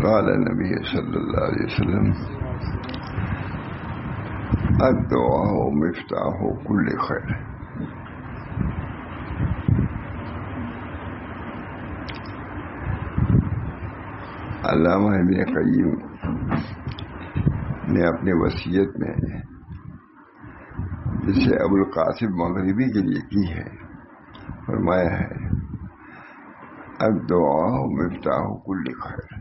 قال نبی صلی اللہ علیہ وسلم الدعاء مفتاح کل خیر. علامہ ابن قیم نے اپنی وصیت میں جسے ابو القاسم مغربی کے لیے کی ہے فرمایا ہے الدعاء مفتاح کل خیر.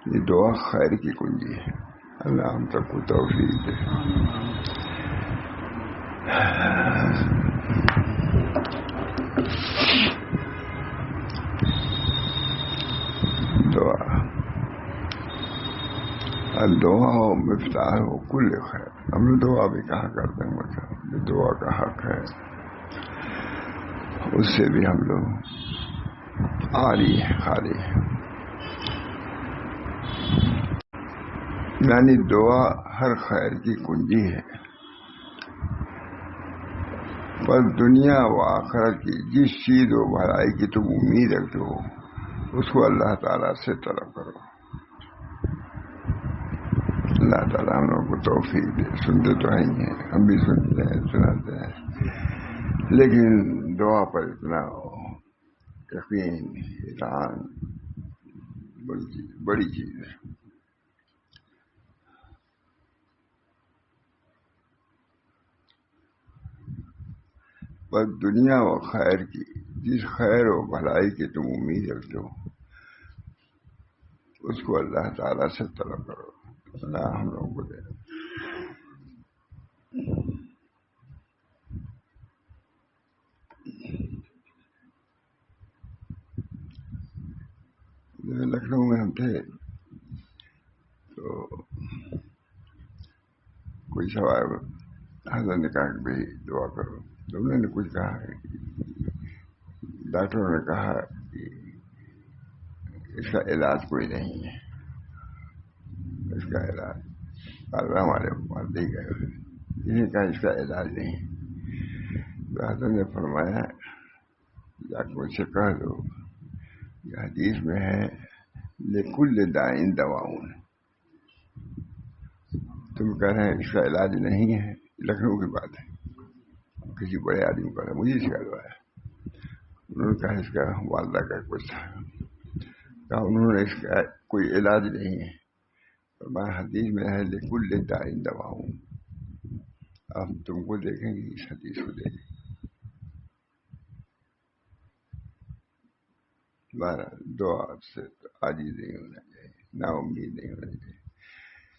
یہ دعا خیر کی کنجی ہے. اللہ ہم سب کو توفیق دے. دعا الدعاء مفتاح کل خیر. ہم نے دعا بھی کہا کرتے ہیں مطلب دعا کا حق ہے، اس سے بھی ہم لوگ عاری خالی ہیں. یعنی دعا ہر خیر کی کنجی ہے، پر دنیا و آخرت کی جس چیز و بھلائی کی تم امید رکھتے ہو اس کو اللہ تعالیٰ سے طلب کرو. اللہ تعالیٰ ہم لوگوں کو توفیق دے. سنتے تو ہیں، ہم بھی سنتے ہیں سناتے ہیں، لیکن دعا پر اتنا یقین اطمینان بڑی چیز ہے. بس دنیا و خیر کی جس خیر و بھلائی کی تم امید رکھتے ہو اس کو اللہ تعالیٰ سے طلب کرو. اللہ ہم لوگوں کو دے. لکھنؤ میں ہم تھے تو کوئی سوال حضرت نے کہا کہ بھائی دعا کرو. تو انہوں نے کچھ کہا ڈاکٹروں نے کہا کہ اس کا علاج کوئی نہیں ہے، اس کا علاج ہمارے والدی گئے انہیں کہا اس کا علاج نہیں. تو حضرت نے فرمایا جا کے مجھ سے کہہ دو یہ حدیث میں ہے لکل دائن دواؤن. تم کہہ رہے ہیں اس کا علاج نہیں ہے، لکھنؤ کی بات ہے، کسی بڑے آدمی کو مجھے سکھایا. انہوں نے کہا اس کا والدہ کا کچھ تھا، کہا انہوں نے اس کا کوئی علاج نہیں ہے. فرمایا حدیث میں ہے لکل دائن دواؤن. ہم تم کو دیکھیں گے اس حدیث کو دیکھیں. ہمارا دعا سے عاجز نہیں ہونا چاہیے، نا امید نہیں ہونا چاہیے.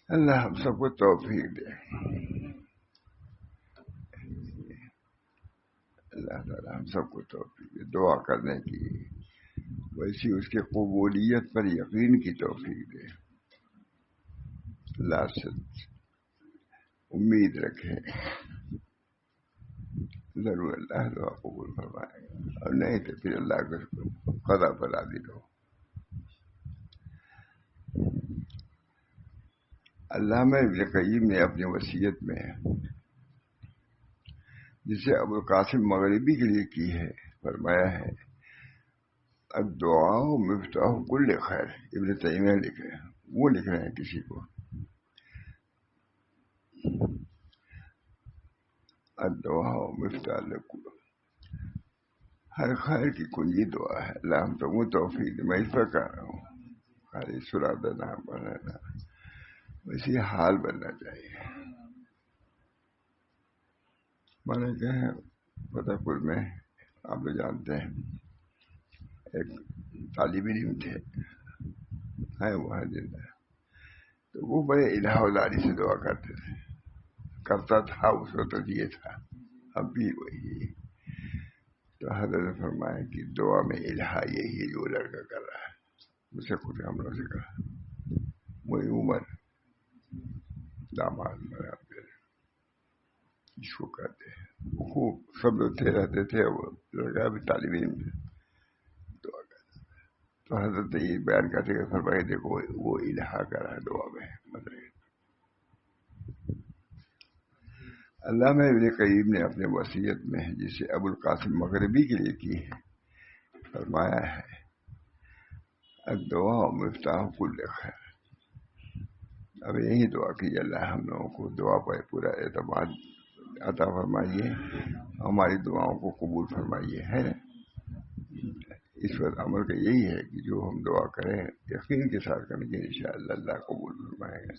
اللہ ہم سب کو توفیق دے. اللہ تعالیٰ ہم سب کو توفیق دے دعا کرنے کی، ویسی اس کے قبولیت پر یقین کی توفیق دے. اللہ سے امید رکھے، ضرور اللہ دعا قبول فرمائے گا، اور نہیں تو پھر اللہ کو قضا پر راضی رہو. علامہ ابن قیم نے اپنی وصیت میں جسے ابو القاسم مغربی کے لیے کی ہے فرمایا ہے الدعاء مفتاح کل خیر. ابن تیمیہ لکھ رہے ہیں، وہ لکھ رہے ہیں کسی کو الدعاء مفتاح کل ہر خیر کی کنجی دعا ہے. اللہ ہم تو توفیق دے. میں اس پر کہہ رہا ہوں خالی سنا دینا پڑھنا، ویسی حال بننا چاہیے. مانے کہ فتح پور میں آپ لوگ جانتے ہیں ایک طالب علم تھے ہیں وہاں زندہ، تو وہ بڑے الہوداری سے دعا کرتے تھے، کرتا تھا اس وقت یہ تھا، اب بھی وہی. تو حضرت نے فرمایا کہ دعا میں الہا یہی ہے جو لڑکا کر رہا ہے. مجھ سے خود ہم لوگ سے کہا وہی عمر داماد میرا جس کو کہتے ہیں خوب سب لوگ تھے رہتے تھے، وہ لڑکا بھی طالب علم تھے دعا کرتے. تو حضرت یہ بیان کرتے کہ فرمایا دیکھو وہ الہا کر رہا ہے دعا میں. مطلب علامہ ابن قیم نے اپنے وصیت میں جسے ابو القاسم مغربی کے لیے کی ہے فرمایا ہے الدعاء مفتاح کل خیر. اب یہی دعا کیجیے اللہ ہم لوگوں کو دعا پر پورا اعتماد عطا فرمائیے، ہماری دعاؤں کو قبول فرمائیے. ہے نا، اس وقت عمل کا یہی ہے کہ جو ہم دعا کریں یقین کے ساتھ کریں گے انشاءاللہ اللہ قبول فرمائے گا.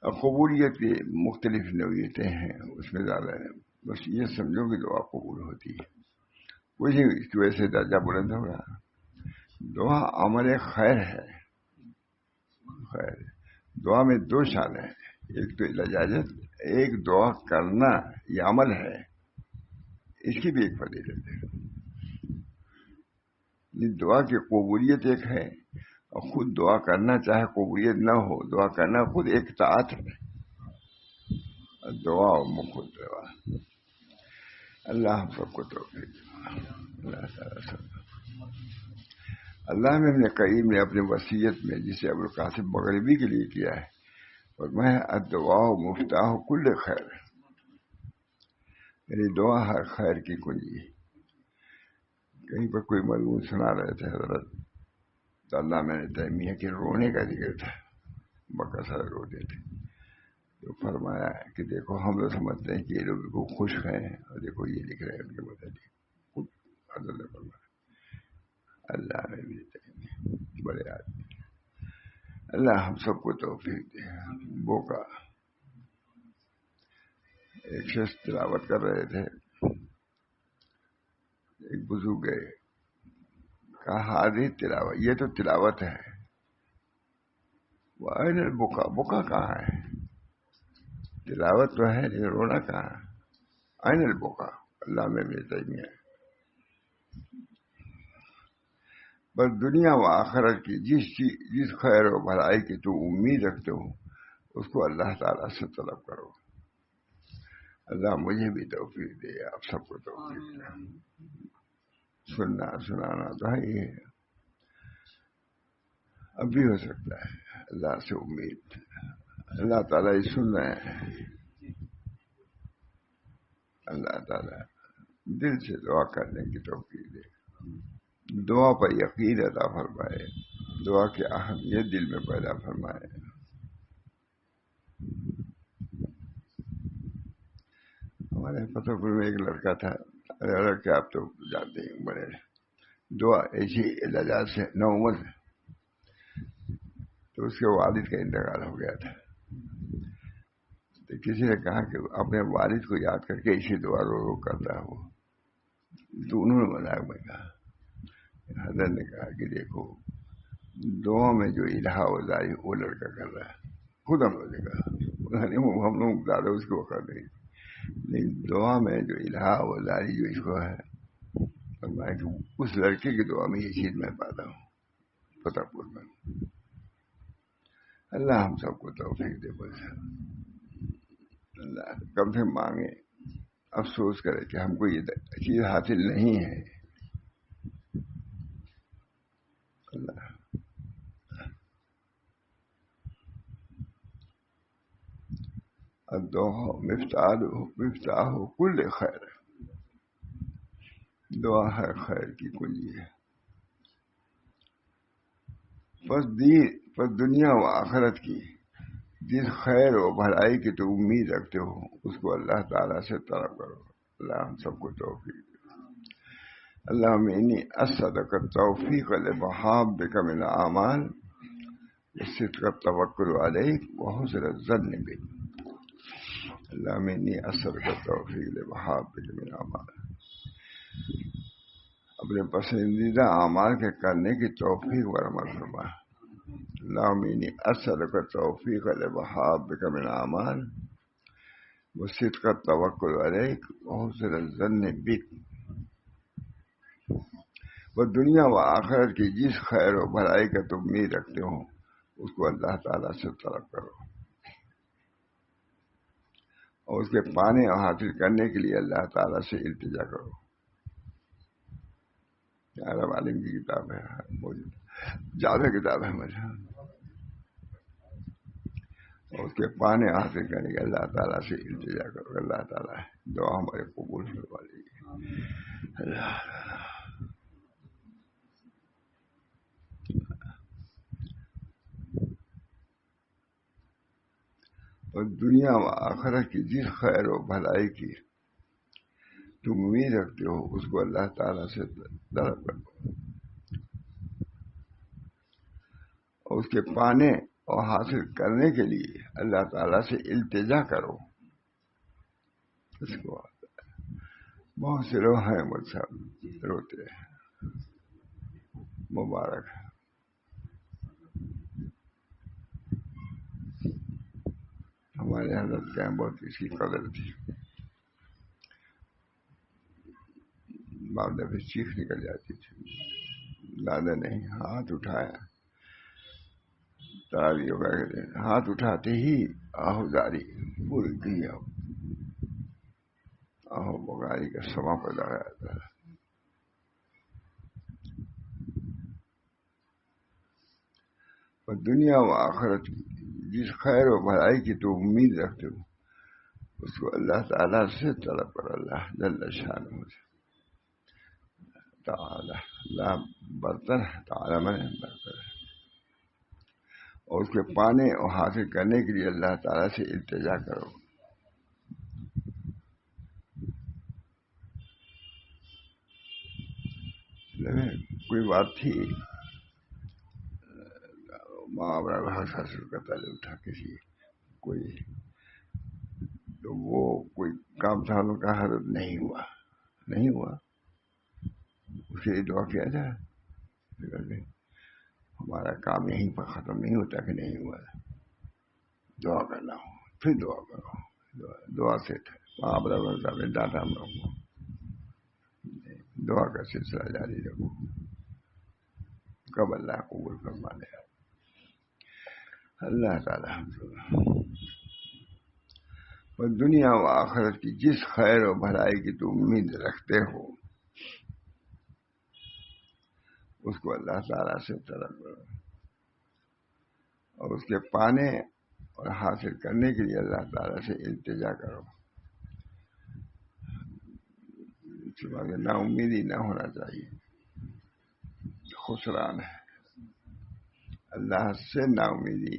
اب قبولیت کی مختلف نوعیتیں ہیں، اس میں زیادہ ہے، بس یہ سمجھو کہ دعا قبول ہوتی ہے. کچھ اس کی وجہ سے درجہ بلند ہوگا. دعا عمل خیر ہے. خیر دعا میں دو شان ہیں، ایک تو لجاجت، ایک دعا کرنا یہ عمل ہے، اس کی بھی ایک فضیلت ہے. دعا کی قبولیت ایک ہے، اور خود دعا کرنا چاہے قبولیت نہ ہو، دعا کرنا خود ایک طاعت ہے. دعا و مخود دعا. اللہ ہم سب کو توفیق دے. اللہ تعالیٰ سب. اللہ میں ابن قیم نے اپنے وصیت میں جسے ابوالقاسم مغربی کے لیے کیا ہے، اور میں الدعاء مفتاح کل خیر، یعنی دعا ہر خیر کی کنجی. کہیں پر کوئی مضمون سنا رہے تھے حضرت تو اللہ میں نے تیمیہ کے رونے کا ذکر تھا، بقصہ روتے تھے، تو فرمایا کہ دیکھو ہم لوگ سمجھتے ہیں کہ یہ لوگ کو خوش ہیں، اور دیکھو یہ لکھ رہے ہیں ان کے متعلق. خود حضرت نے فرمایا اللہ نے بھی تیمیہ بڑے آدمی. اللہ ہم سب کو توفیق دے. بوکا ایک شخص تلاوت کر رہے تھے، ایک بزرگ گئے، کہا حاضر تلاوت، یہ تو تلاوت ہے، وہ این البکا، بکا کہاں ہے؟ تلاوت تو ہے لیکن رونا کہاں ہے؟ این البکا. اللہ میں بھی تیمیہ ہے. بس دنیا و آخرت کی جس خیر و بھلائی کی تو امید رکھتے ہو اس کو اللہ تعالیٰ سے طلب کرو. اللہ مجھے بھی توفیق دے، آپ سب کو توفیق دے. سننا سنانا تو ہے ہی ہے، اب بھی ہو سکتا ہے. اللہ سے امید، اللہ تعالیٰ یہ سن رہے ہیں. اللہ تعالیٰ دل سے دعا کرنے کی توفیق دے، دعا پر یقین عطا فرمائے، دعا کی اہمیت دل میں پیدا فرمائے. ہمارے فتح پور میں ایک لڑکا تھا، لڑکے آپ تو جانتے ہیں، بڑے دعا ایسی لجاج سے نوعمر سے، تو اس کے والد کا انتقال ہو گیا تھا. تو کسی نے کہا کہ اپنے والد کو یاد کر کے ایسی دعا رو رو کرتا ہے وہ. تو انہوں نے مذاق میں کہا، حضرت نے کہا کہ دیکھو دعا میں جو الہا و ظاہر وہ لڑکا کر رہا ہے. خود ہم لوگوں نے کہا ہم لوگ زیادہ اس کو وقت نہیں، لیکن دعا میں جو الہا و ظاہر جو اس کو ہے، فرمایا کہ اس لڑکے کی دعا میں یہ چیز میں پاتا ہوں فتح پور میں. اللہ ہم سب کو توفیق دے. بس اللہ کم سے مانگے، افسوس کرے کہ ہم کو یہ چیز حاصل نہیں ہے. اللہ الدعاء مفتاح کل خیر، دعا ہر خیر کی کنجی ہے. پس دنیا و آخرت کی جس خیر و بھلائی کی تو امید رکھتے ہو اس کو اللہ تعالیٰ سے طلب کرو. اللہ ہم سب کو توفیق دے. اللہم انی اسألک التوفیق لمحابک من الاعمال وصدق التوکل علیک وحسن الظن بک. اللہم انی اسألک التوفیق لمحابک من الاعمال، اپنے پسندیدہ اعمال کے کرنے کی توفیق اور عمل فرما. اللہم انی اسألک التوفیق لمحابک من الاعمال وصدق التوکل علیک وحسن الظن بک. وہ دنیا و آخرت کی جس خیر و بھلائی کا تم امید رکھتے ہو اس کو اللہ تعالیٰ سے طلب کرو، اور اس کے پانے اور حاصل کرنے کے لیے اللہ تعالیٰ سے التجا کرو. عالم عالم کی کتاب ہے، زیادہ کتاب ہے مجھے. اور اس کے پانے حاصل کرنے کے اللہ تعالیٰ سے التجا کرو. اللہ تعالیٰ دعا ہمارے قبول فرما لیجیے. اللہ اور دنیا و آخرت کی جس خیر و بھلائی کی تم امید رکھتے ہو اس کو اللہ تعالیٰ سے طلب کرو، اور اس کے پانے اور حاصل کرنے کے لیے اللہ تعالیٰ سے التجا کرو۔ اس کو بہت سے لوگ ہیں مجھ سے روتے ہیں، مبارک ہے۔ ہمارے حضرت کے یہاں بہت اس کی قدر تھی، بعد دفعہ چیخ نکل جاتی تھی، دادا نے ہاتھ اٹھایا، تراویح وغیرہ کے دن ہاتھ اٹھاتے ہی آہوزاری پوری دنیا آہو بغاری کا سما پیدا ہو جاتا ہے۔ اور دنیا و آخرت کی جس خیر و بھلائی کی تو امید رکھتے ہو اس کو اللہ تعالیٰ سے طلب کرو۔ اللہ جل شانہ تعالی، اللہ برتر ہے، تعالی میں برتر ہے، اور اس کے پانے اور حاصل کرنے کے لیے اللہ تعالیٰ سے التجا کرو۔ کوئی بات تھی، محاورہ حاصل کا تعلق تھا کسی کوئی، تو وہ کوئی کام تھا ان کا حضرت نہیں ہوا، اسے دعا کیا جائے، ہمارا کام یہیں پر ختم نہیں ہوتا کہ نہیں ہوا، دعا کرنا ہو پھر دعا کرو، دعا سے محاورہ صاحب نے ڈانٹا ہم لوگ کو، دعا کا سلسلہ جاری رکھو، کب اللہ قبول فرما لے اللہ تعالی ہم سب۔ اور دنیا و آخرت کی جس خیر و بھلائی کی تو امید رکھتے ہو اس کو اللہ تعالیٰ سے طلب کرو، اور اس کے پانے اور حاصل کرنے کے لیے اللہ تعالیٰ سے التجا کرو۔ نا امیدی نہ ہونا چاہیے، خسران ہے، اللہ سے نا امیدی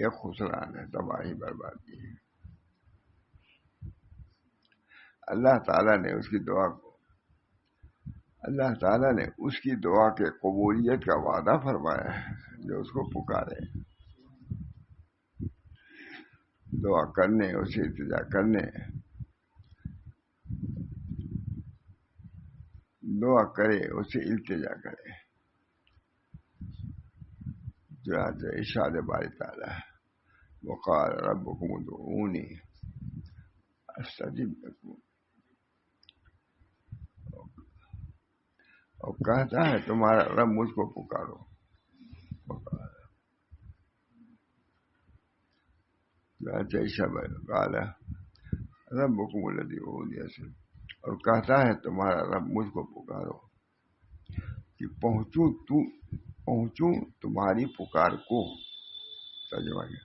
یہ خسران ہے، تباہی بربادی ہے۔ اللہ تعالیٰ نے اس کی دعا کے قبولیت کا وعدہ فرمایا ہے، جو اس کو پکارے، دعا کرنے، اسے التجا کرنے، دعا کرے اسے التجا کرے۔ چنانچہ ارشاد باری تعالیٰ وقال ربکم ادعونی استجب لکم، اور کہتا ہے تمہارا رب مجھ کو پکارو، چنانچہ ارشاد قال ربکم الذی ادعونی، اور کہتا ہے تمہارا رب مجھ کو پکارو کہ پہنچوں تمہاری پکار کو۔ ترجمہ کیا،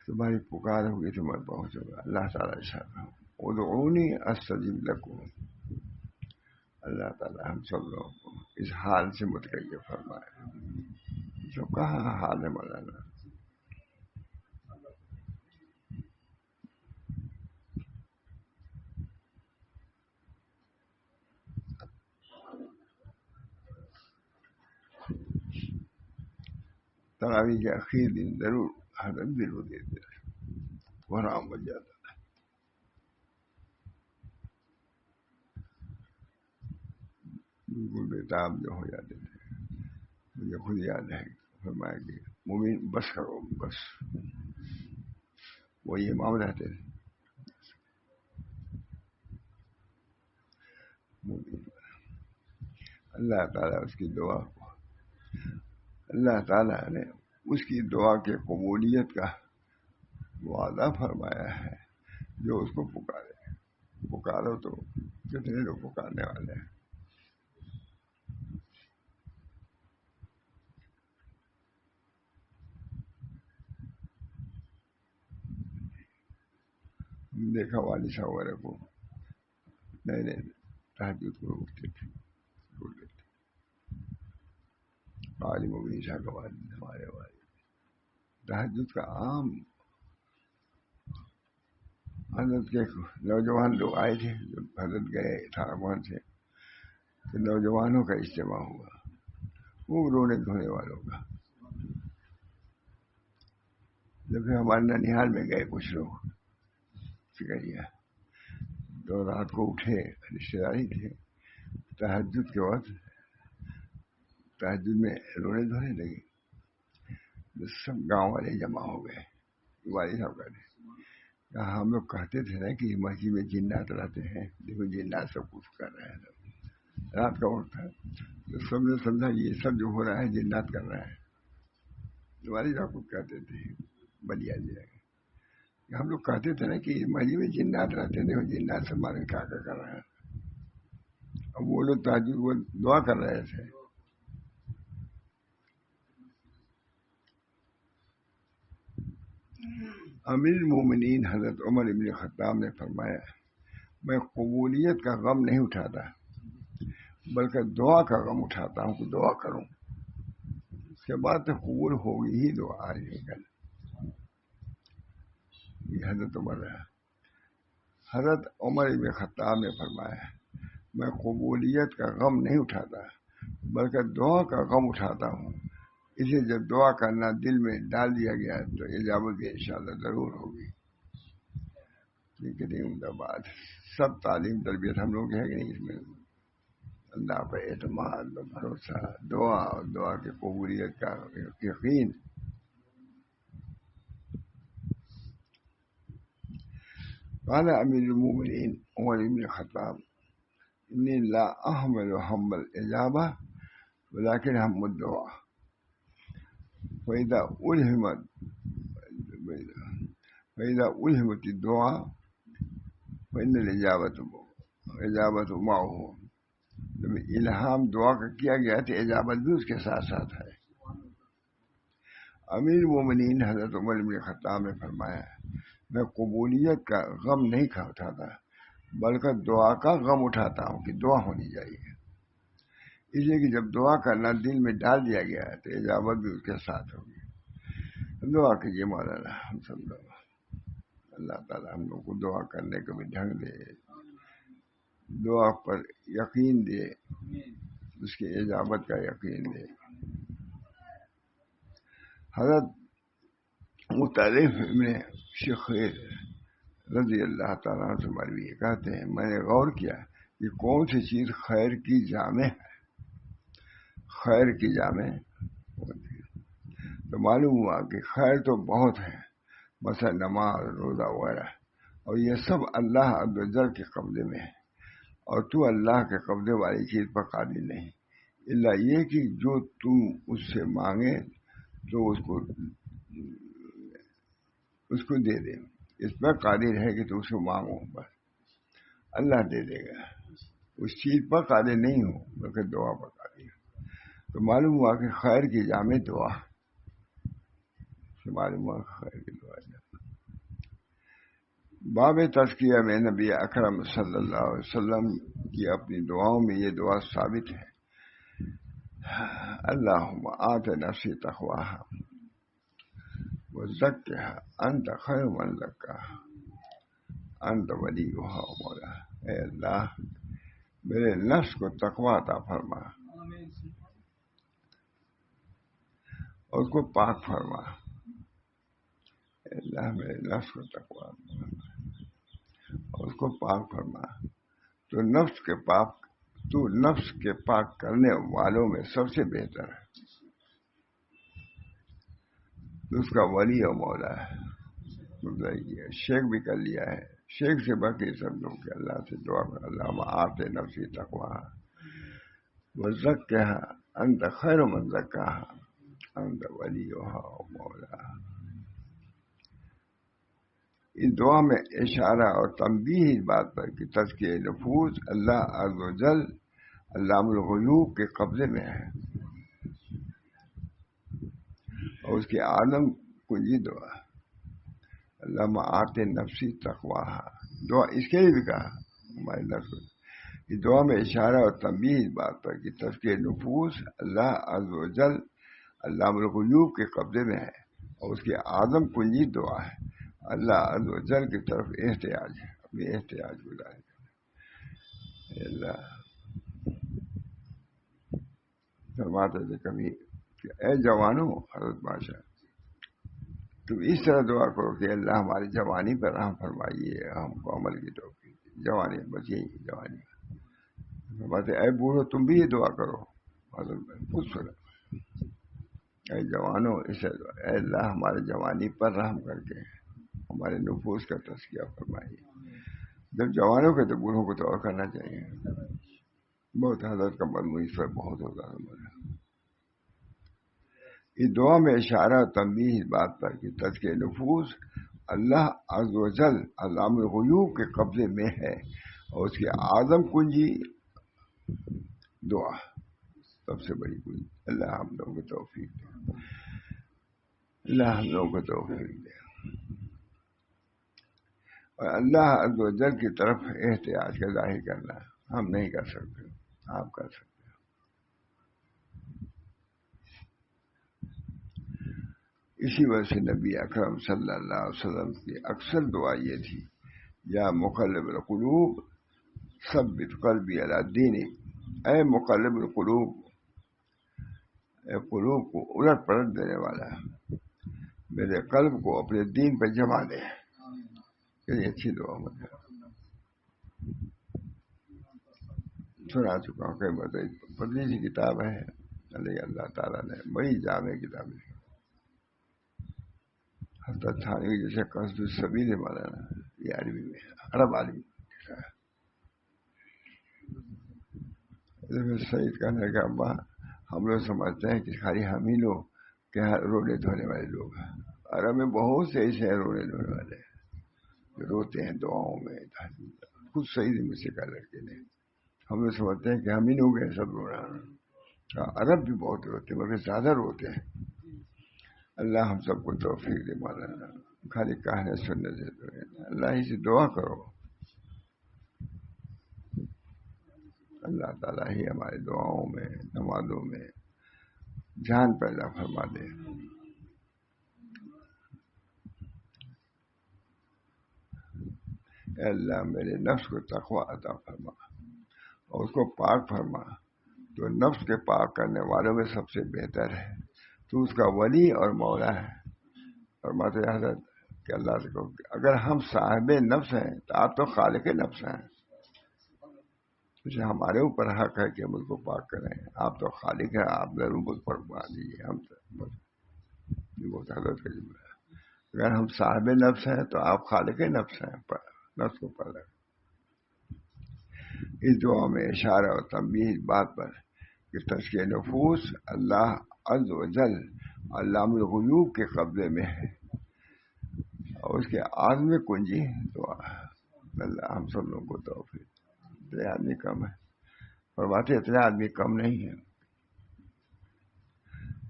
تمہاری پکار ہوگی تو میں پہنچوں گا۔ اللہ تعالیٰ ارشاد ادعونی استجب لکم، اللہ تعالیٰ ہم سب لوگوں کو اس حال سے متغیر فرمائے۔ جو کہاں حال ہے مولانا، تراویح کے آخری دن ضرور حضرت دل کو دیتے رہے، آرام بن جاتا ہے۔ بالکل بےتاب جو ہو جاتے تھے، مجھے خود یاد ہے، فرمایا کہ مومن بس کرو، بس وہی امام رہتے تھے، اللہ تعالیٰ اس کی دعا کو، اللہ تعالیٰ نے اس کی دعا کے قبولیت کا وعدہ فرمایا ہے، جو اس کو پکارو تو کتنے لوگ پکارنے والے ہیں۔ دیکھا والد صاحب وغیرہ کو نئے تہجد کو اٹھتے تھے، عالم مبین شاہ کا والد، ہمارے والد تہجد کا عام حضرت کے نوجوان لوگ آئے تھے، جب حضرت گئے تھا وہاں سے، تو نوجوانوں کا اجتماع ہوا، وہ رونے دھونے والوں کا۔ جب ہمارے ننیال میں گئے کچھ لوگ سکریا، تو رات کو اٹھے، رشتے داری تھے، تہجد کے وقت تہجد میں رونے دھونے لگے، تو سب گاؤں والے جمع ہو گئے۔ والد صاحب کہتے ہم لوگ کہتے تھے نا کہ مسجد میں جنات رہتے ہیں، دیکھو جنات سب کچھ کر رہے ہیں۔ رات کا وقت تھا تو سب نے سمجھا یہ سب جو ہو رہا ہے جنات کر رہا ہے۔ والد صاحب کچھ کہتے تھے بلیا جائے، ہم لوگ کہتے تھے نا کہ مسجد میں جنات رہتے ہیں، دیکھو جنات سے ہمارے کیا کر رہے ہیں۔ اب وہ لوگ تہجد وہ دعا کر رہے تھے۔ امیر المومنین حضرت عمر ابن خطاب نے فرمایا، میں قبولیت کا غم نہیں اٹھاتا بلکہ دعا کا غم اٹھاتا ہوں کہ دعا کروں، اس کے بعد تو قبول ہوگی ہی دعا آج کل۔ یہ حضرت عمر ابن خطاب نے فرمایا، میں قبولیت کا غم نہیں اٹھاتا بلکہ دعا کا غم اٹھاتا ہوں، اسے جب دعا کرنا دل میں ڈال دیا گیا تو اجابت بھی انشاءاللہ ضرور ہوگی۔ کتنی عمدہ بات، سب تعلیم تربیت ہم لوگ ہے کہ نہیں، اس میں اللہ پر اعتماد، بھروسہ، دعا اور دعا کی قبولیت کا یقین۔ قال امیر المومنین عمر بن الخطاب، انی لا احمل هم الاجابہ ولكن هم الدعاء، فإذا ألهمت الدعاء فإن الإجابة معه۔ جب الہام دعا کا کیا گیا تو اجابت بھی اس کے ساتھ ساتھ ہے۔ امیر المومنین حضرت عمر بن خطاب نے فرمایا، میں قبولیت کا غم نہیں اٹھاتا بلکہ دعا کا غم اٹھاتا ہوں کہ دعا ہونی چاہیے، اس لیے کہ جب دعا کرنا دل میں ڈال دیا گیا ہے تو اجابت بھی اس کے ساتھ ہوگی۔ دعا کیجیے مولانا ہم سب لوگ، اللہ تعالیٰ ہم لوگ کو دعا کرنے کا بھی ڈھنگ دے، دعا پر یقین دے، اس کی اجابت کا یقین دے۔ حضرت مطرف ابن شخیر رضی اللہ تعالیٰ سے مروی کہتے ہیں، میں نے غور کیا کہ کون سی چیز خیر کی جامع ہے، خیر کی جامع تو معلوم ہوا کہ خیر تو بہت ہے، مثلا نماز، روزہ وغیرہ، اور یہ سب اللہ عز و جل کے قبضے میں ہے، اور تو اللہ کے قبضے والی چیز پر قادر نہیں، الا یہ کہ جو تم اس سے مانگے تو اس کو دے دے، اس پر قادر ہے کہ تو اس کو مانگو، بس اللہ دے دے گا، اس چیز پر قادر نہیں ہو بلکہ دعا پر قادر ہو۔ تو معلوم ہوا کہ خیر کی جامع دعا، معلوم ہوا خیر کی دعا۔ باب تزکیہ میں نبی اکرم صلی اللہ علیہ وسلم کی اپنی دعاؤں میں یہ دعا ثابت ہے، اللہم آت نفسی تقواہا وزکھا انت خیر من زکاہا انت ولیہا و مولاہا۔ اے اللہ میرے نفس کو تقوی عطا فرما اور اس کو پاک فرما، اے اللہ میرے نفس کو تقوی عطا فرما اور اس کو پاک فرما۔ تو نفس کے پاک کرنے والوں میں سب سے بہتر ہے، تو اس کا ولی اور مولا ہے۔ شیخ بھی کر لیا ہے، شیخ سے باقی سب لوگ کے اللہ سے دعا کر، اللہم آت نفسی تقواہا وزکھا انت خیر من زکاہا انت ولیہا و مولاہا۔ اس دعا میں اشارہ اور تنبیہ اس بات پر کہ تزکیہ نفوس اللہ عز و جل علام الغیوب کے قبضے میں ہے، اور اس کی عالم کنجی دعا، اللہم آت نفسی تقواہا، دعا اس کے لیے بھی کہا ہمارے نفس۔ اس دعا میں اشارہ اور تنبیہ اس بات پر کہ تزکیہ نفوس اللہ عز و جل علام الغیوب کے قبضے میں ہے، اور اس کی اعظم کنجی دعا ہے، اللہ عز و جل کی طرف احتیاج ہے، اپنی احتیاج گزاری ہے۔ اللہ فرماتے تھے کبھی کہ اے جوانوں، حضرت بادشاہ، تم اس طرح دعا کرو کہ اللہ ہماری جوانی پر رحم فرمائیے، ہم کو عمل کی توفیق، جوانی بس یہی جوانی۔ فرماتے اے بوڑھو تم بھی یہ دعا کرو، حضرت خود سنا، اے جوانوں اسے دعا، اے اللہ ہمارے جوانی پر رحم کر کے ہمارے نفوس کا تزکیہ فرمائیے۔ جب جوانوں کے تو بوڑھوں کو دعا کرنا چاہیے۔ بہت حضرت کا مضمون اس پر بہت ہوتا ہے۔ اس دعا میں اشارہ اور تنبیہ اس بات پر کہ تزکیہ نفوس اللہ عز و جل علام الغیوب کے قبضے میں ہے، اور اس کی اعظم کنجی دعا، سب سے بڑی کنجی۔ اللہ ہم لوگوں کو توفیق دے، اللہ ہم لوگوں کو توفیق دے، اور اللہ عز و جل کی طرف احتیاج کا ظاہر کرنا ہم نہیں کر سکتے، آپ کر سکتے۔ اسی وجہ سے نبی اکرم صلی اللہ علیہ وسلم کی اکثر دعا یہ تھی، یا مقلب القلوب ثبت قلبی علی دینک، اے مقلب القلوب، اے قلوب کو الٹ پلٹ دینے والا، میرے قلب کو اپنے دین پہ جما دے۔ یہ اچھی دعا مطلب سنا چکا ہوں کئی بار، پتلی سی کتاب ہے، اللہ تعالیٰ نے بڑی جامع کتاب ہے۔ حضرت تھانوی جیسے قصد السبیل ہے مولانا، یہ عربی میں عرب عالمی سعید کہنے کا ابا، ہم لوگ سمجھتے ہیں کہ خالی ہم ہی لوگ کیا رونے دھونے والے لوگ ہیں، عرب میں بہت سے ایسے ہیں رونے دھونے والے جو روتے ہیں دعاؤں میں۔ خود سعید میں سے کہا لڑکے نے، ہم لوگ سمجھتے ہیں کہ ہم ہی لوگ ہیں سب رو رہا ہیں، عرب بھی بہت روتے ہیں مگر زیادہ روتے ہیں۔ اللہ ہم سب کو توفیق دے مولانا، خالی کہنے سننے سے تو اللہ ہی سے دعا کرو، اللہ تعالیٰ ہی ہماری دعاؤں میں نمازوں میں جان پیدا فرما دے۔ اے اللہ میرے نفس کو تقوی عطا فرما اور اس کو پاک فرما، تو نفس کے پاک کرنے والوں میں سب سے بہتر ہے، تو اس کا ولی اور مولا ہے۔ فرماتے حضرت کہ اللہ سے کہو کہ اگر ہم صاحب نفس ہیں تو آپ تو خالق نفس ہیں، اسے ہمارے اوپر حق ہے کہ ہم اس کو پاک کریں، آپ تو خالق ہیں، آپ ضرور مجھ پر مان لیجیے، ہم بہت حضرت کا جملہ ہے۔ اگر ہم صاحب نفس ہیں تو آپ خالق نفس ہیں، نفس کو پر اس دعا میں اشارہ اور تنبیہ اس بات پر کہ تزکیہ نفوس اللہ عز و جل علام الغیوب کے قبضے میں ہے، اور اس کے عالم کنجی دعا۔ اللہ ہم سب لوگوں کو توفیق۔ اتنے آدمی کم ہے، فرماتے اتنے آدمی کم نہیں ہے۔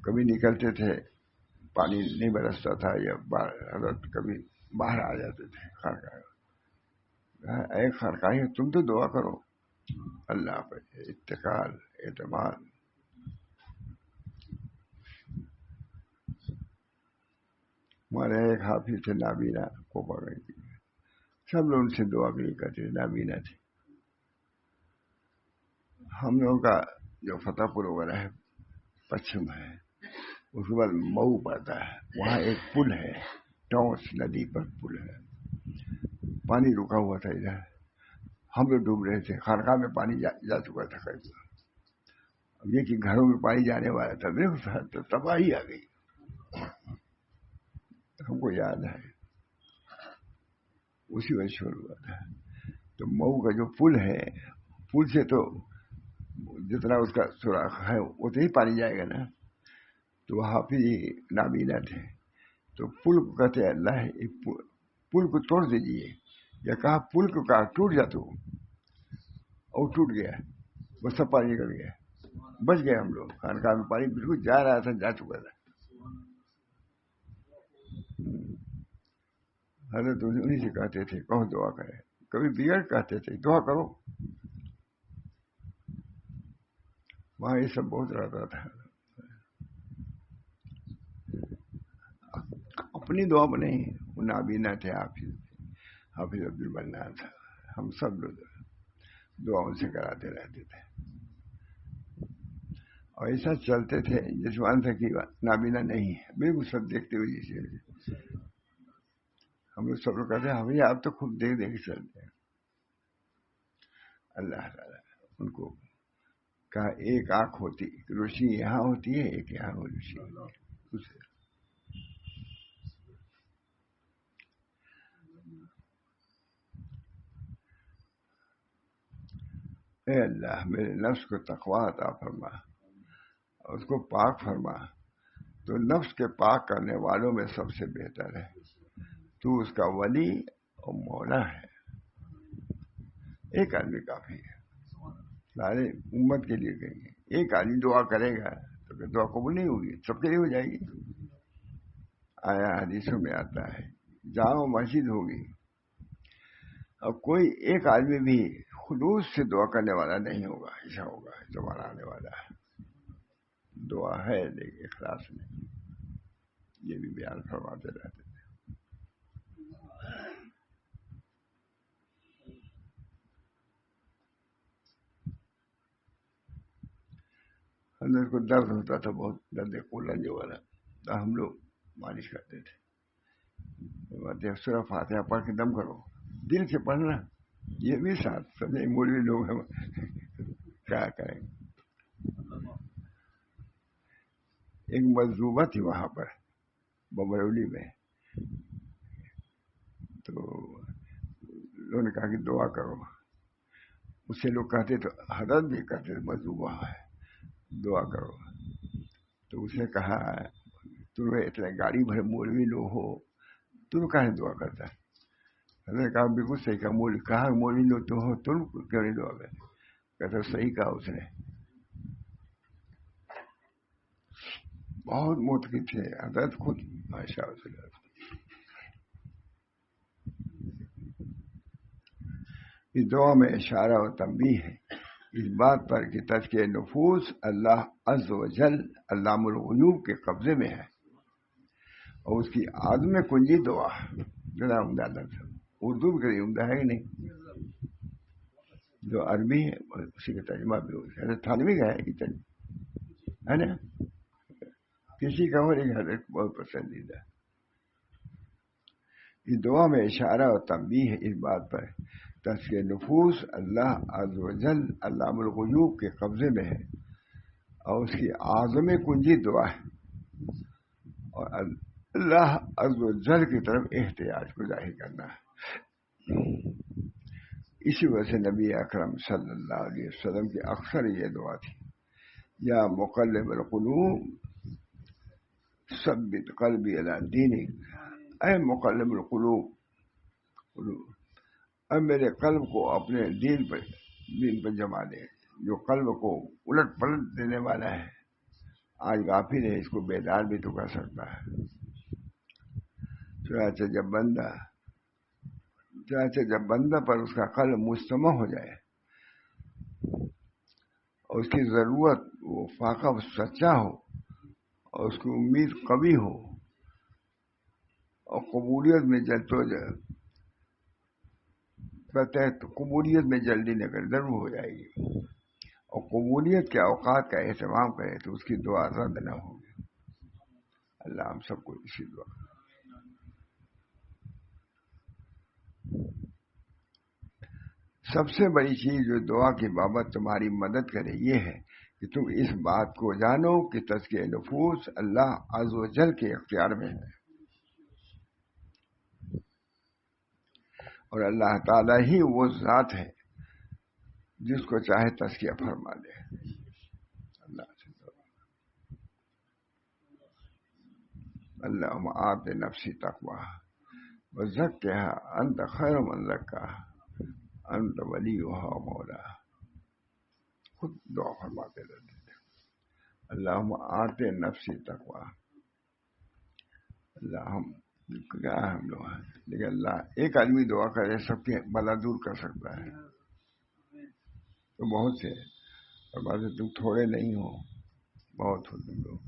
کبھی نکلتے تھے پانی نہیں برستا تھا، یا حضرت کبھی باہر آ جاتے تھے خانقاہ، اے خانقاہ تم تو دعا کرو اللہ پہ اتکال اعتماد۔ ہمارے ایک حافظ تھے نابینا کو پکڑ کی، سب لوگ ان سے دعا کے لیے کرتے تھے، نابینا تھے۔ ہم لوگوں کا جو فتح پور وغیرہ ہے پچھم ہے، اس کے بعد مئو پڑتا ہے، وہاں ایک پل ہے، ٹونس ندی پر پل ہے، پانی رکا ہوا تھا ادھر، ہم لوگ ڈوب رہے تھے، خانقاہ میں پانی جا چکا تھا قریب، اب یہ کہ گھروں میں پانی جانے والا تھا، دیکھو تو تباہی آ گئی۔ ہم کو یاد ہے اسی وجہ شروع ہوا تھا۔ تو مئو کا جو پل ہے، پل سے تو جتنا اس کا سوراخ ہے اتنا ہی پانی جائے گا نا، تو حافظ نابینا تھے، تو پل کو کہتے اللہ پل کو توڑ دیجیے، یا کہا پل کو کہا ٹوٹ جا تو، اور ٹوٹ گیا، وہ سب پانی نکل گیا، بچ گئے ہم لوگ۔ خانقاہ میں پانی بالکل جا رہا تھا، جا چکا تھا۔ حضرت انہیں سے کہتے تھے کہو دعا کرے، کبھی بگڑ کہتے تھے دعا کرو، وہاں یہ سب بہت رہتا تھا۔ اپنی دعا میں نہیں، نابینا تھے، حافظ عبد المنان تھا، ہم سب لوگ دعاؤں سے کراتے رہتے تھے، اور ایسا چلتے تھے جس مان تھا کہ نابینا نہیں ہے، بالکل سب دیکھتے ہوئے جیسے ہم لوگ سب لوگ کہتے ہیں بھائی آپ تو خود دیکھ دیکھ چلتے ہیں. اللہ تعالیٰ ان کو کہا ایک آنکھ ہوتی روشنی یہاں ہوتی ہے، ایک یہاں روشنی دوسرے. اے اللہ میرے نفس کو تقویٰ عطا فرما، اس کو پاک فرما. تو نفس کے پاک کرنے والوں میں سب سے بہتر ہے، تو اس کا ولی اور مولا ہے. ایک آدمی کافی ہے، سارے امت کے لیے کہیں گے ایک آدمی دعا کرے گا تو پھر دعا قبول نہیں ہوگی، سب کے لیے ہو جائے گی. آیا حدیثوں میں آتا ہے جامع مسجد ہوگی اور کوئی ایک آدمی بھی خلوص سے دعا کرنے والا نہیں ہوگا، ایسا ہوگا زمانہ آنے والا ہے. دعا ہے لیکن اخلاص نہیں، یہ بھی بیان فرماتے رہتے تھے. اندر کو درد ہوتا تھا بہت، درد قلنج والا، تو ہم لوگ مالش کرتے تھے. سورہ فاتحہ پڑھ کے دم کرو، دل سے پڑھنا. یہ بھی ساتھ سمجھے مولوی لوگ ہیں کیا کریں. ایک مجذوبہ تھی وہاں پر ببرولی میں، تو لوگوں نے کہا کہ دعا کرو. اس سے لوگ کہتے تو حضرت بھی کہتے مجذوبہ ہے دعا کرو. تو اس نے کہا تم اتنے گاڑی بھرے مولوی لوگ ہو، تم کہاں دعا کرتا ہے؟ حضرت نے کہا بالکل صحیح کہا. کہا مولوی لوگ تو ہو، تم کیوں نہیں دعا کرتے؟ کہتا صحیح کہا اس نے. بہت متقی تھے حضرت خود ماشاء اللہ. اس دعا میں اشارہ و تنبیہ ہے اس بات پر کہ تزکیہ نفوس اللہ عز و جل علام الغیوب کے قبضے میں ہے، اور اس کی عظم کنجی دعا ذرا عمدہ لفظ اردو کے لیے عمدہ ہے کہ نہیں، جو عربی ہے اسی کا ترجمہ بھی ہو. تھانوی کا ہے کہ ہے نا، کسی کا اور ایک حضرت بہت پسندیدہ. اس دعا میں اشارہ اور تنبیہ ہے اس بات پر تزکیہ نفوس اللہ عز و جل علام الغیوب کے قبضے میں ہے، اور اس کی اعظم کنجی دعا ہے، اور اللہ عز و جل کی طرف احتیاج کو ظاہر کرنا ہے. اسی وجہ سے نبی اکرم صلی اللہ علیہ وسلم کی اکثر یہ دعا تھی، یا مقلب القلوب ثبت قلبی علی دینک. اے مقلب القلوب، اب میرے قلب کو اپنے دین پر جما دے. جو قلب کو الٹ پلٹ دینے والا ہے، آج غافل ہے، اس کو بیدار بھی تو کر سکتا ہے. چنانچہ جب بندہ پر اس کا قلب مجتمع ہو جائے اور اس کی ضرورت وہ فاقہ سچا ہو اور اس کی امید قوی ہو اور قبولیت میں قبولیت میں جلدی نہ کرے، ضرور ہو جائے گی. اور قبولیت کے اوقات کا اہتمام کرے تو اس کی دعا رد نہ ہوگی. اللہ ہم سب کو اسی دعا. سب سے بڑی چیز جو دعا کی بابت تمہاری مدد کرے یہ ہے کہ تم اس بات کو جانو کہ تزکیہ نفوس اللہ عز و جل کے اختیار میں ہے، اور اللہ تعالیٰ ہی وہ ذات ہے جس کو چاہے تزکیہ فرما دے. اللہ سے اللہم آت نفسی تقواها وزکھها انت خیر من زکاها انت ولیھا مولا. خود دعا فرماتے رہتے تھے اللہم آت نفسی تقواها. اللہ ہم کیا ہے ہم لوگ، لیکن اللہ ایک آدمی دعا کرے سب کے بلا دور کر سکتا ہے. تو بہت سے اور بات تم تھوڑے نہیں ہو، بہت ہو تم لوگ.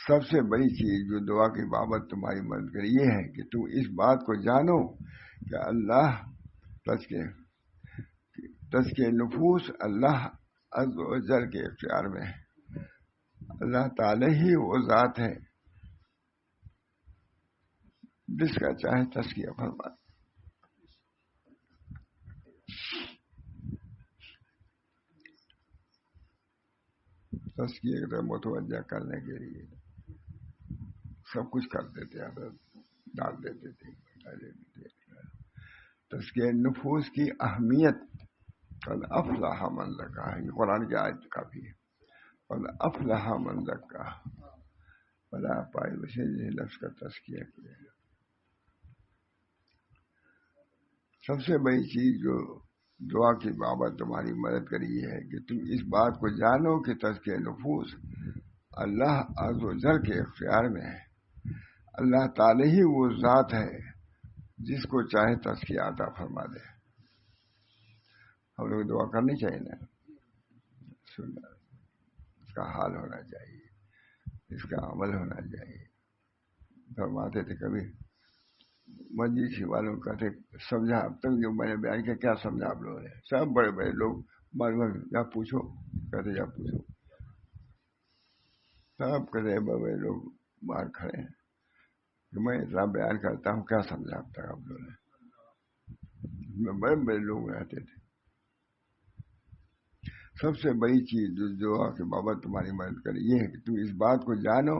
سب سے بڑی چیز جو دعا کی بابت تمہاری مدد کرے یہ ہے کہ تم اس بات کو جانو کہ اللہ تزکیہ نفوس اللہ عز و جل کے اختیار میں ہے. اللہ تعالی ہی وہ ذات ہے جس کا چاہے تزکیہ فرمائے. تزکیہ کی طرف متوجہ کرنے کے لیے سب کچھ کر دیتے ہیں، ڈال دیتے تھے. تزکیہ نفوس کی اہمیت قد افلح من زکاہا، یہ قرآن کی آیت کافی ہے. قد افلح من زکاہا، فلاح پائی اسے جس لفظ کا تزکیہ کیا. سب سے بڑی چیز جو دعا کی بابت تمہاری مدد کری ہے کہ تم اس بات کو جانو کہ تزکیہ نفوس اللہ عز و جل کے اختیار میں ہے. اللہ تعالی ہی وہ ذات ہے جس کو چاہے تزکیہ عطا فرما دے. ہم لوگ دعا کرنی چاہیے نا، سننا، اس کا حال ہونا چاہیے، اس کا عمل ہونا چاہیے. فرماتے تھے کبھی مجلسی والوں کہتے سمجھا اب تک جو میں نے بیان کیا کیا سمجھا آپ لوگوں نے؟ سب بڑے بڑے لوگ یا پوچھو، کہتے یا پوچھو، سب کہتے بڑے بڑے لوگ باہر کھڑے ہیں کہ میں اتنا بیان کرتا ہوں کیا سمجھا اب تک آپ لوگوں نے؟ بڑے بڑے لوگ رہتے تھے. سب سے بڑی چیز جو دعا کے بابت تمہاری مدد کرے یہ ہے کہ تم اس بات کو جانو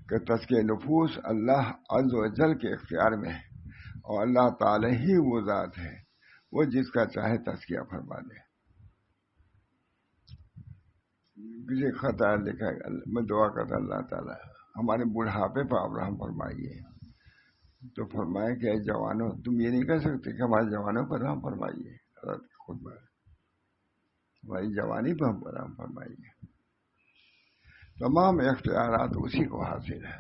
کہ تزکیہ نفوس اللہ عز و جل کے اختیار میں ہے اور اللہ تعالی ہی وہ ذات ہے وہ جس کا چاہے تزکیہ فرما دے. کسی خطا لکھا ہے میں دعا کرتا اللہ تعالیٰ ہمارے بڑھاپے پر آپ رحم فرمائیے، تو فرمائے کہ اے جوانوں تم یہ نہیں کہہ سکتے کہ ہمارے جوانوں پر رحم فرمائیے. خود ہماری جوانی پر ہم پر رحم فرمائیے. تمام اختیارات اسی کو حاصل ہے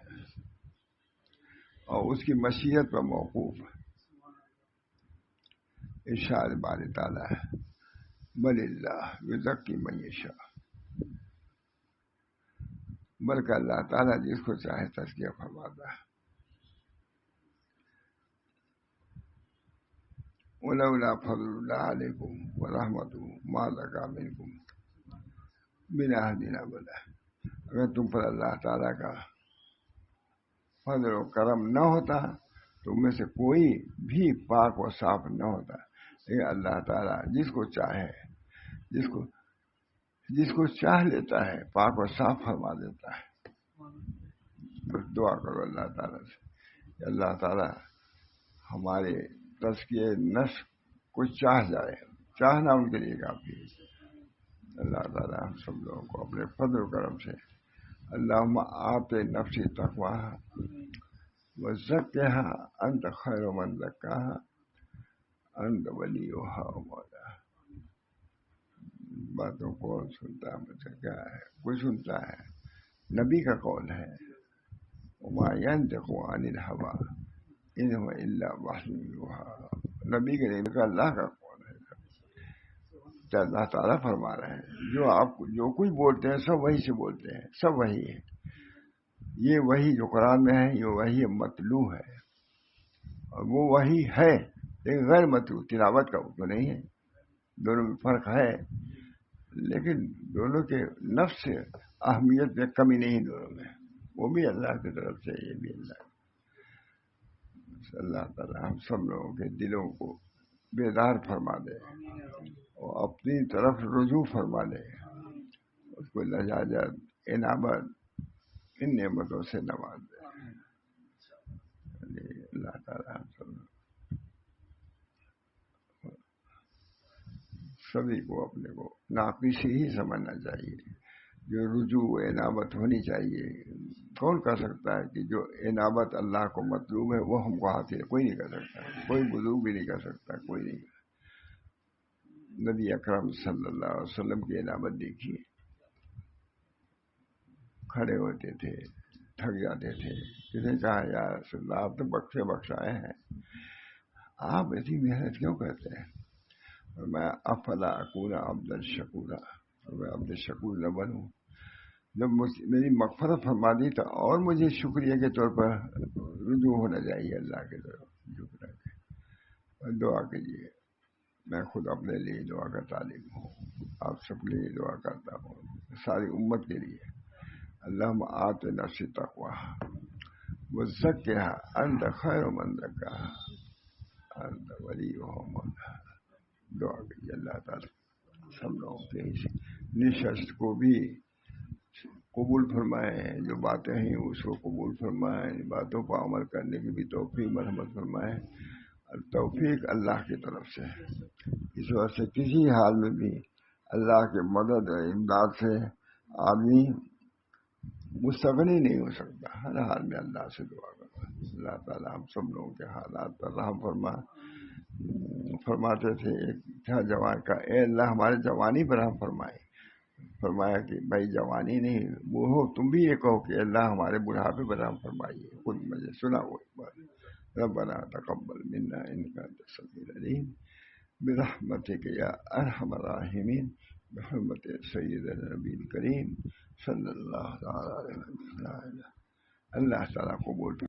اور اس کی مشیت پر موقوف ہے. ارشاد باری تعالیٰ ہے بل اللہ یزکی من یشاء، بلکہ اللہ تعالیٰ جس کو چاہے تزکیہ فرماتا ہے. ولولا فضل اللہ علیکم ورحمتہ ما زکا منکم من احد ابدا، اگر تم پر اللہ تعالیٰ کا فضل و کرم نہ ہوتا تو میں سے کوئی بھی پاک و صاف نہ ہوتا. لیکن اللہ تعالیٰ جس کو چاہے جس کو چاہ لیتا ہے پاک و صاف فرما دیتا ہے. بس دعا کرو اللہ تعالیٰ سے کہ اللہ تعالیٰ ہمارے تزکیہ نفس کو چاہ جائے، چاہنا ان کے لیے کافی ہے. اللہ تعالیٰ ہم سب لوگوں کو اپنے فضل و کرم سے اللہم آت نفسی تقواہا وزکھا انت خیر من زکاہا انت ولیہا و مولاہا. باتوں کو سنتا ہے مجھے کیا ہے، کوئی سنتا ہے، نبی کا قول ہے وما ينطق عن الهوى ان هو الا وحی یوحی. نبی کے نہیں کا اللہ کا قول ہے. کیا اللہ تعالیٰ فرما رہے ہیں جو آپ جو کچھ بولتے ہیں سب وہی سے بولتے ہیں، سب وہی ہے. یہ وہی جو قرآن میں ہے یہ وہی مطلوع ہے اور وہ وہی ہے لیکن غیر مطلوع، تلاوت کا تو نہیں ہے. دونوں میں فرق ہے لیکن دونوں کے نفس سے اہمیت میں کمی نہیں دونوں میں. وہ بھی اللہ کی طرف سے، یہ بھی اللہ. اللہ تعالیٰ ہم سب لوگوں کے دلوں کو بیدار فرما دے اور اپنی طرف رجوع فرما دے، اس کو لجاجت انابت ان نعمتوں سے نواز دے. اللہ تعالیٰ ہم سبھی کو اپنے کو ناقص ہی سمجھنا چاہیے. جو رجوع انابت ہونی چاہیے، کون کر سکتا ہے کہ جو انابت اللہ کو مطلوب ہے وہ ہم کو حاصل ہے؟ کوئی نہیں کر سکتا، کوئی بزرگ بھی نہیں کر سکتا، کوئی نہیں. نبی اکرم صلی اللہ علیہ وسلم کی انابت دیکھیے، کھڑے ہوتے تھے، تھک جاتے تھے، کسی نے کہا یا رسول اللہ آپ تو بخشے بخشائے ہیں، آپ ایسی محنت کیوں کرتے ہیں؟ اور میں افلا اکون عبد الشکورا، میں عبد الشکور نہ بنوں. جب میری مغفرت فرما دی تو اور مجھے شکریہ کے طور پر رجوع ہونا چاہیے اللہ کی طرف جھکنا چاہیے اور دعا کیجیے. میں خود اپنے لیے دعا کا طالب ہوں, آپ سب کے لیے دعا کرتا ہوں, ساری امت کے لیے. اللہم آتنا تقواہا وزکھا انت خیر من زکاہا انت ولیہا مولاہا. دعا کیجیے اللہ تعالیٰ سب لوگوں کے اس نشست کو بھی قبول فرمائے, جو باتیں ہیں اس کو قبول فرمائے, باتوں پر عمل کرنے کی بھی توفیق مرحمت فرمائے. توفیق اللہ کی طرف سے, اس وجہ سے کسی حال میں بھی اللہ کے مدد اور امداد سے آدمی مستغنی نہیں ہو سکتا. ہر حال میں اللہ سے دعا کرنا. اللہ تعالیٰ ہم سب لوگوں کے حالات پر رحم فرماتے تھے. ایک تھا جوان کا, اے اللہ ہمارے جوانی پر رحم فرمائے. فرمایا کہ بھائی جوانی نہیں وہ ہو, تم بھی یہ کہو کہ اللہ ہمارے بڑھاپے پر رحم فرمائیے. خود مجھے سنا وہ بات. ربنا تقبل منا انك انت السميع العليم برحمتك يا ارحم الراحمين بحرمت سیدنا النبی الکریم صلی اللہ تعالی علیہ وسلم. اللہ تعالیٰ قبول